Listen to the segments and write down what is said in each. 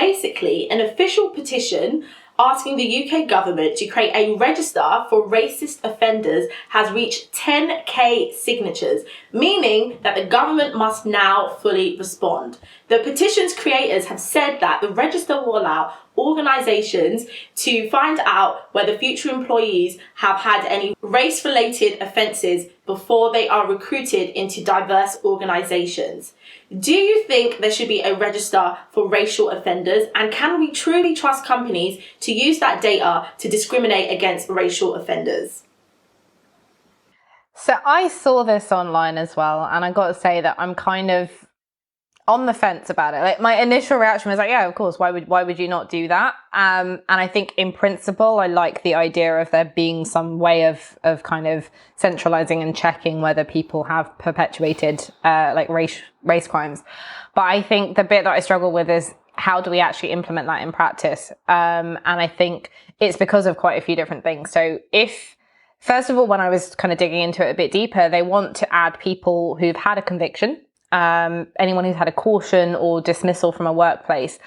basically, an official petition asking the UK government to create a register for racist offenders has reached 10k signatures, meaning that the government must now fully respond. The petition's creators have said that the register will allow organisations to find out whether future employees have had any race-related offences before they are recruited into diverse organisations. Do you think there should be a register for racial offenders, and can we truly trust companies to use that data to discriminate against racial offenders? So I saw this online as well, and I got to say that I'm kind of on the fence about it. Like, my initial reaction was like, yeah, of course, why would you not do that? And I think in principle, I like the idea of there being some way of kind of centralizing and checking whether people have perpetuated like race crimes. But I think the bit that I struggle with is, how do we actually implement that in practice? And I think it's because of quite a few different things. So first of all, when I was kind of digging into it a bit deeper, they want to add people who've had a conviction, anyone who's had a caution or dismissal from a workplace.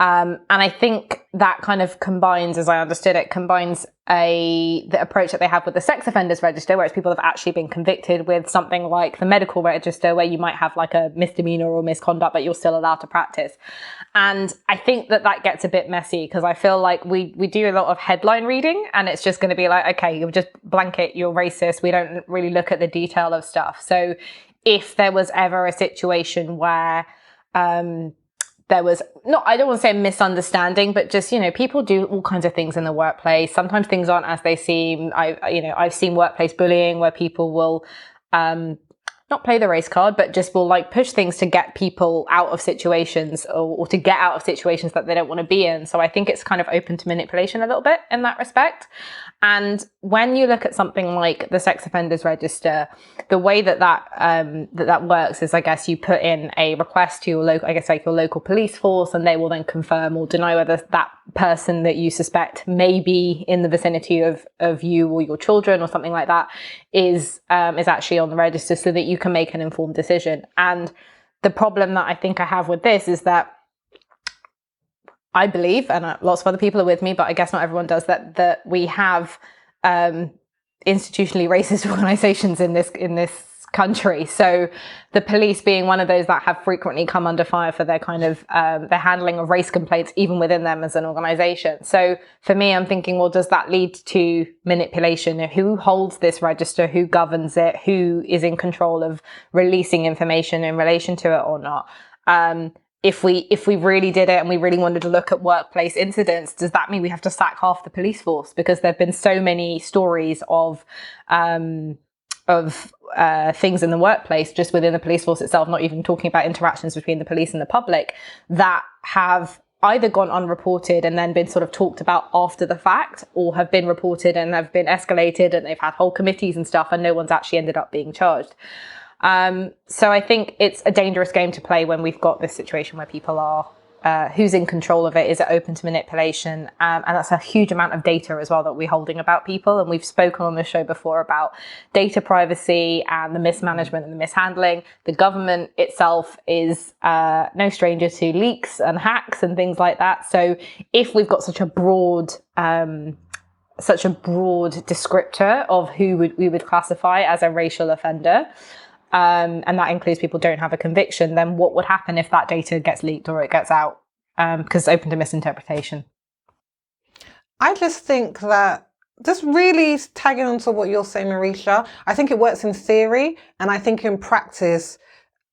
And I think that kind of combines, as I understood it, the approach that they have with the sex offenders register, where it's people that have actually been convicted, with something like the medical register, where you might have like a misdemeanor or misconduct, but you're still allowed to practice. And I think that gets a bit messy, because I feel like we do a lot of headline reading, and it's just going to be like, okay, you'll just blanket, you're racist. We don't really look at the detail of stuff. So if there was ever a situation where there was I don't want to say misunderstanding, but just, people do all kinds of things in the workplace. Sometimes things aren't as they seem. I've seen workplace bullying where people will not play the race card, but just will like push things to get people out of situations, or to get out of situations that they don't want to be in. So I think it's kind of open to manipulation a little bit in that respect. And when you look at something like the sex offenders register, the way that works is, I guess, you put in a request to your local police force, and they will then confirm or deny whether that person that you suspect may be in the vicinity of you or your children or something like that is actually on the register, so that you can make an informed decision. And the problem that I think I have with this is that I believe, and lots of other people are with me, but I guess not everyone does, that we have institutionally racist organisations in this country. So the police being one of those that have frequently come under fire for their kind of their handling of race complaints, even within them as an organisation. So for me, I'm thinking, well, does that lead to manipulation? Who holds this register? Who governs it? Who is in control of releasing information in relation to it or not? If we really did it and we really wanted to look at workplace incidents, does that mean we have to sack half the police force? Because there have been so many stories of things in the workplace, just within the police force itself, not even talking about interactions between the police and the public, that have either gone unreported and then been sort of talked about after the fact, or have been reported and have been escalated, and they've had whole committees and stuff, and no one's actually ended up being charged. So I think it's a dangerous game to play when we've got this situation where people are, who's in control of it? Is it open to manipulation? And that's a huge amount of data as well that we're holding about people. And we've spoken on this show before about data privacy and the mismanagement and the mishandling. The government itself is no stranger to leaks and hacks and things like that. So if we've got such a broad descriptor of who we would classify as a racial offender, and that includes people who don't have a conviction, then what would happen if that data gets leaked or it gets out? Because it's open to misinterpretation. I just think that, just really tagging onto what you're saying, Marisha, I think it works in theory, and I think in practice,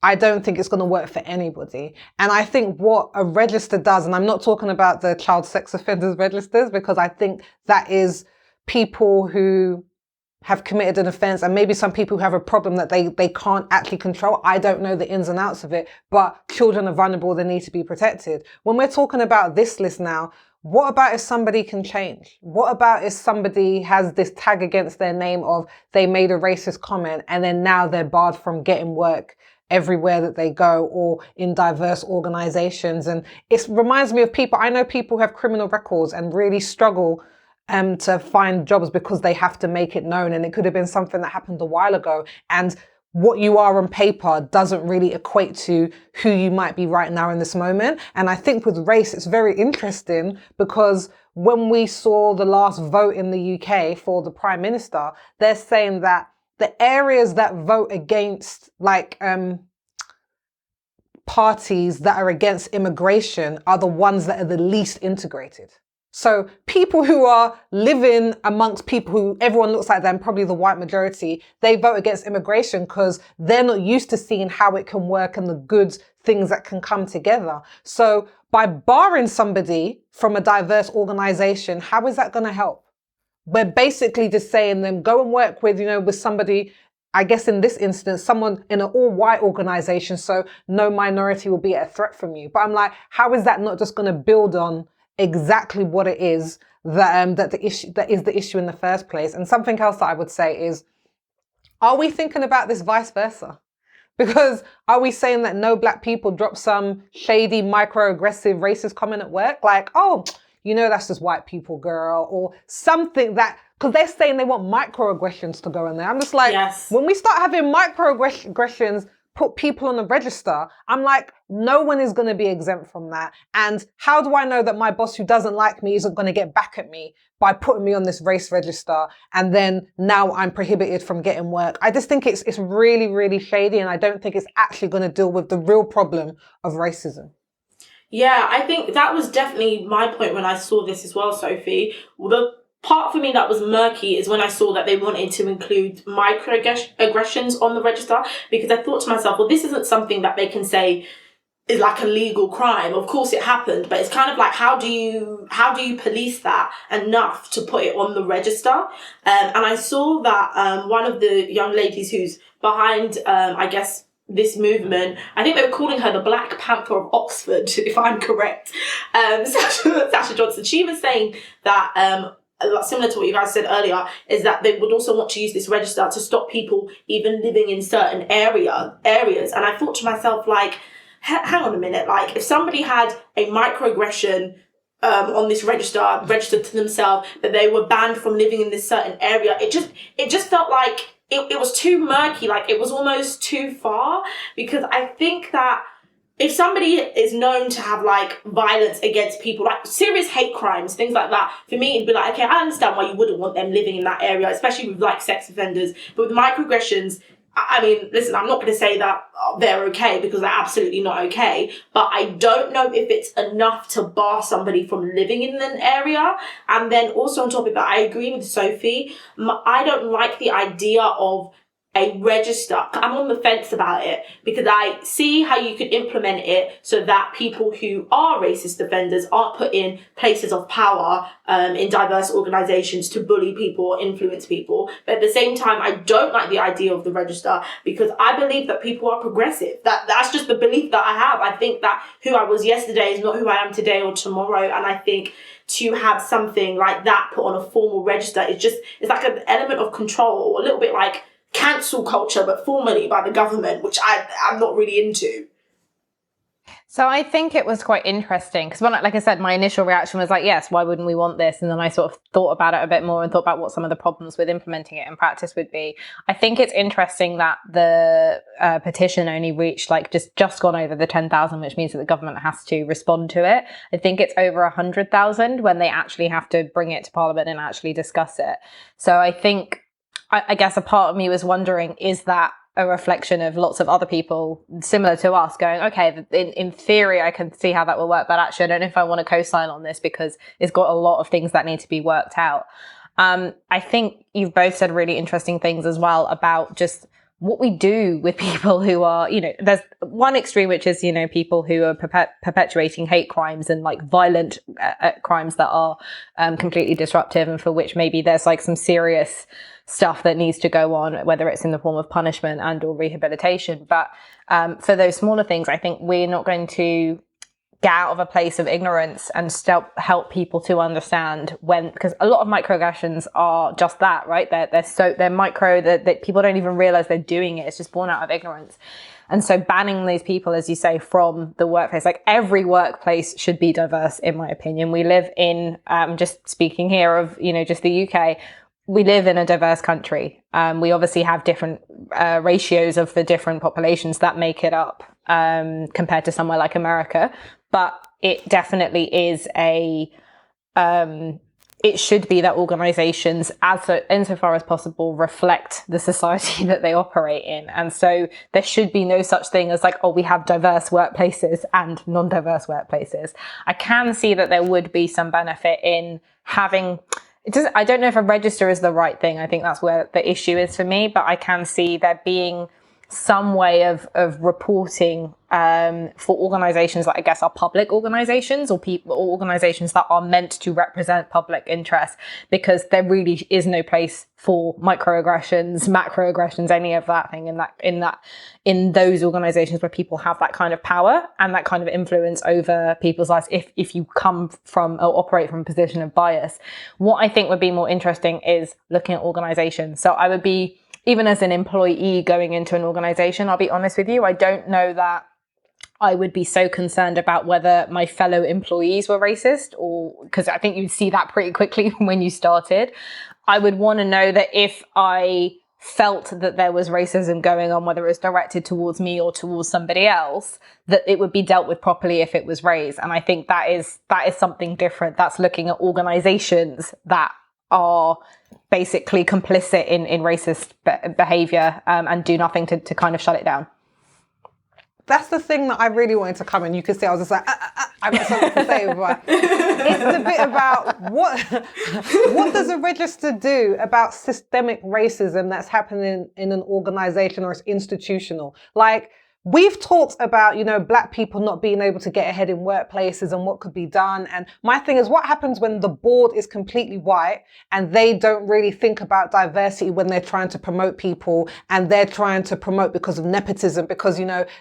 I don't think it's going to work for anybody. And I think what a register does, and I'm not talking about the child sex offenders registers, because I think that is people who have committed an offense, and maybe some people who have a problem that they can't actually control. I don't know the ins and outs of it, but children are vulnerable. They need to be protected. When we're talking about this list now, what about if somebody can change? What about if somebody has this tag against their name of they made a racist comment, and then now they're barred from getting work everywhere that they go, or in diverse organizations? And it reminds me of people, I know people who have criminal records and really struggle to find jobs because they have to make it known. And it could have been something that happened a while ago. And what you are on paper doesn't really equate to who you might be right now in this moment. And I think with race, it's very interesting because when we saw the last vote in the UK for the Prime Minister, they're saying that the areas that vote against parties that are against immigration are the ones that are the least integrated. So people who are living amongst people who everyone looks like them, probably the white majority, they vote against immigration because they're not used to seeing how it can work and the good things that can come together. So by barring somebody from a diverse organization, how is that going to help? We're basically just saying them, go and work with, with somebody, I guess in this instance, someone in an all-white organization, so no minority will be a threat from you. But I'm like, how is that not just going to build on exactly what it is that is the issue in the first place? And something else that I would say is, are we thinking about this vice versa? Because are we saying that no black people drop some shady, microaggressive, racist comment at work? Like, oh, that's just white people, girl, or something that, because they're saying they want microaggressions to go in there. I'm just like, yes. When we start having microaggressions put people on the register, I'm like, no one is going to be exempt from that. And how do I know that my boss who doesn't like me isn't going to get back at me by putting me on this race register and then now I'm prohibited from getting work? I just think it's really, really shady, and I don't think it's actually going to deal with the real problem of racism. Yeah, I think that was definitely my point when I saw this as well, Sophie. The part for me that was murky is when I saw that they wanted to include microaggressions on the register, because I thought to myself, well, this isn't something that they can say is like a legal crime. Of course it happened, but it's kind of like, how do you police that enough to put it on the register? And I saw that one of the young ladies who's behind, I guess, this movement, I think they were calling her the Black Panther of Oxford, if I'm correct, Sasha Johnson, she was saying that similar to what you guys said earlier, is that they would also want to use this register to stop people even living in certain areas. And I thought to myself, like, hang on a minute, like, if somebody had a microaggression on this registered to themselves, that they were banned from living in this certain area, it just felt like it was too murky, like it was almost too far. Because I think that if somebody is known to have like violence against people, like serious hate crimes, things like that, for me it'd be like, okay, I understand why you wouldn't want them living in that area, especially with like sex offenders. But with microaggressions, I mean, listen, I'm not going to say that they're okay, because they're absolutely not okay. But I don't know if it's enough to bar somebody from living in an area. And then also on top of that, I agree with Sophie. I don't like the idea of a register. I'm on the fence about it, because I see how you could implement it so that people who are racist offenders aren't put in places of power in diverse organizations to bully people or influence people. But at the same time, I don't like the idea of the register, because I believe that people are progressive. That's just the belief that I have. I think that who I was yesterday is not who I am today or tomorrow. And I think to have something like that put on a formal register, it's like an element of control, or a little bit like cancel culture, but formally by the government, which I'm not really into. So I think it was quite interesting, because like I said, my initial reaction was like, yes, why wouldn't we want this? And then I sort of thought about it a bit more and thought about what some of the problems with implementing it in practice would be. I think it's interesting that the petition only reached like just gone over the 10,000, which means that the government has to respond to it. I think it's over 100,000 when they actually have to bring it to Parliament and actually discuss it. So I think, I guess a part of me was wondering, is that a reflection of lots of other people similar to us going, okay, in theory, I can see how that will work, but actually I don't know if I want to co-sign on this because it's got a lot of things that need to be worked out. I think you've both said really interesting things as well about just what we do with people who are, there's one extreme, which is, people who are perpetuating hate crimes and like violent crimes that are completely disruptive, and for which maybe there's like some serious stuff that needs to go on, whether it's in the form of punishment and or rehabilitation. But for those smaller things, I think we're not going to get out of a place of ignorance and still help people to understand because a lot of microaggressions are just that, right? They're micro, that people don't even realize they're doing it. It's just born out of ignorance. And so banning these people, as you say, from the workplace, like every workplace should be diverse, in my opinion. We live in, just speaking here of, just the UK, we live in a diverse country. We obviously have different ratios of the different populations that make it up compared to somewhere like America. But it definitely is it should be that organizations, insofar as possible, reflect the society that they operate in. And so there should be no such thing as like, oh, we have diverse workplaces and non-diverse workplaces. I can see that there would be some benefit in having, I don't know if a register is the right thing. I think that's where the issue is for me, but I can see there being some way of reporting for organizations that I guess are public organizations or organizations that are meant to represent public interest, because there really is no place for microaggressions, macroaggressions, any of that thing in those organizations where people have that kind of power and that kind of influence over people's lives if you come from or operate from a position of bias. What I think would be more interesting is looking at organizations. So I would be, even as an employee going into an organization, I'll be honest with you, I don't know that I would be so concerned about whether my fellow employees were racist, or because I think you'd see that pretty quickly when you started. I would want to know that if I felt that there was racism going on, whether it was directed towards me or towards somebody else, that it would be dealt with properly if it was raised. And I think that is something different. That's looking at organizations that are basically complicit in racist behavior and do nothing to kind of shut it down. That's the thing that I really wanted to come in. You could see I was just like, I've got something to say, but it's a bit about what does a register do about systemic racism that's happening in an organization or it's institutional? Like, we've talked about, Black people not being able to get ahead in workplaces and what could be done. And my thing is, what happens when the board is completely white and they don't really think about diversity when they're trying to promote people, and they're trying to promote because of nepotism, because,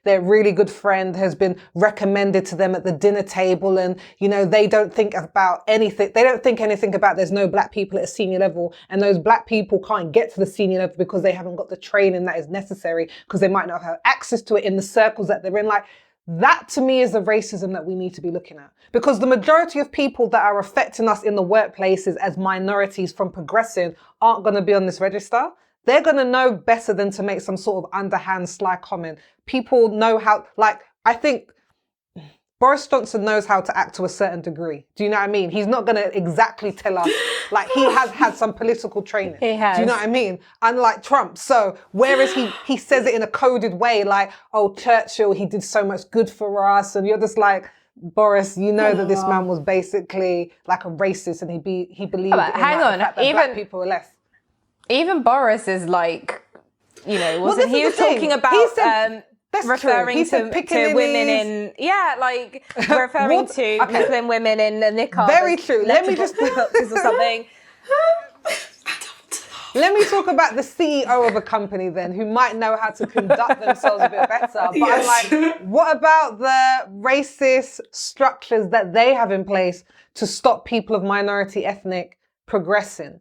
their really good friend has been recommended to them at the dinner table, and, they don't think about anything. They don't think anything about there's no Black people at a senior level, and those Black people can't get to the senior level because they haven't got the training that is necessary, because they might not have access to it in the circles that they're in. Like, that to me is the racism that we need to be looking at, because the majority of people that are affecting us in the workplaces as minorities from progressing aren't going to be on this register. They're going to know better than to make some sort of underhand sly comment. People know how, I think Boris Johnson knows how to act to a certain degree. Do you know what I mean? He's not going to exactly tell us, he has had some political training. He has. Do you know what I mean? Unlike Trump. So whereas he says it in a coded way, like, oh, Churchill, he did so much good for us. And you're just like, Boris, that this man was basically like a racist, and he believed in hang on, the fact that Black people were less. Even Boris is like, wasn't he was talking about... He said, referring to women in referring to Muslim women in the niqab. Very true. Let me just or something. Let me talk about the CEO of a company then, who might know how to conduct themselves a bit better. But yes. I'm like, what about the racist structures that they have in place to stop people of minority ethnic progressing?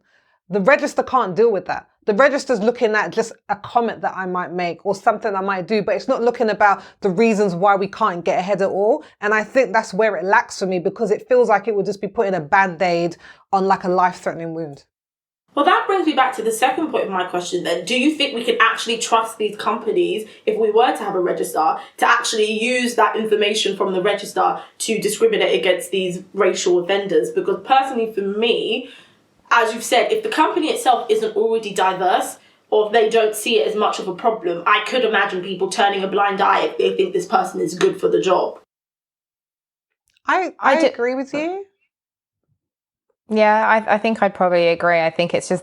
The register can't deal with that. The register's looking at just a comment that I might make or something I might do, but it's not looking about the reasons why we can't get ahead at all. And I think that's where it lacks for me, because it feels like it would just be putting a band-aid on like a life-threatening wound. Well, that brings me back to the second point of my question then. Do you think we can actually trust these companies, if we were to have a register, to actually use that information from the register to discriminate against these racial offenders? Because personally, for me, as you've said, if the company itself isn't already diverse, or if they don't see it as much of a problem, I could imagine people turning a blind eye if they think this person is good for the job. I agree with you. Yeah, I think I'd probably agree. I think it's just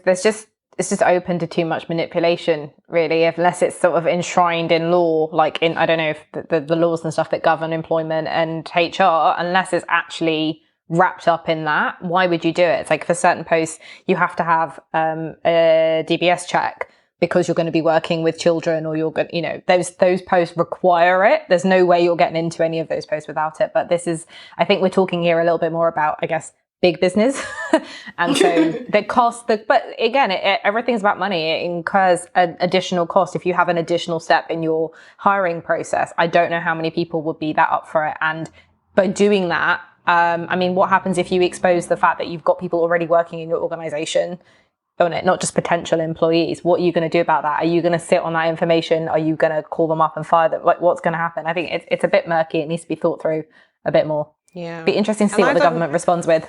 open to too much manipulation, really, unless it's sort of enshrined in law, like in, I don't know, if the laws and stuff that govern employment and HR, unless it's actually wrapped up in that. Why would you do it? It's like for certain posts, you have to have a DBS check because you're going to be working with children, or you're going, those posts require it. There's no way you're getting into any of those posts without it. But I think we're talking here a little bit more about, I guess, big business. And so the cost, but again, everything's about money. It incurs an additional cost if you have an additional step in your hiring process. I don't know how many people would be that up for it. And by doing that, what happens if you expose the fact that you've got people already working in your organization? on it, not just potential employees. What are you going to do about that? Are you going to sit on that information? Are you going to call them up and fire them? Like, what's going to happen? I think it's a bit murky. It needs to be thought through a bit more. Yeah. Be interesting to see what the government responds with.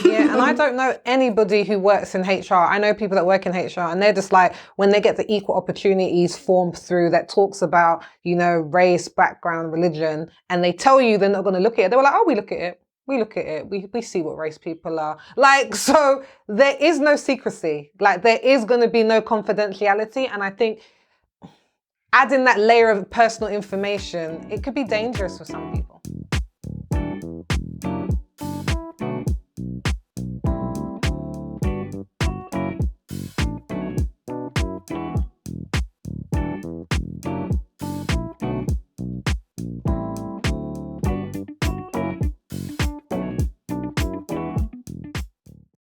Yeah, and I don't know anybody who works in HR. I know people that work in HR, and they're just like, when they get the equal opportunities form through that talks about, you know, race, background, religion, and they tell you they're not going to look at it. They were like, oh, we look at it. We look at it. We see what race people are. Like, so there is no secrecy. Like, there is going to be no confidentiality. And I think adding that layer of personal information, it could be dangerous for some people.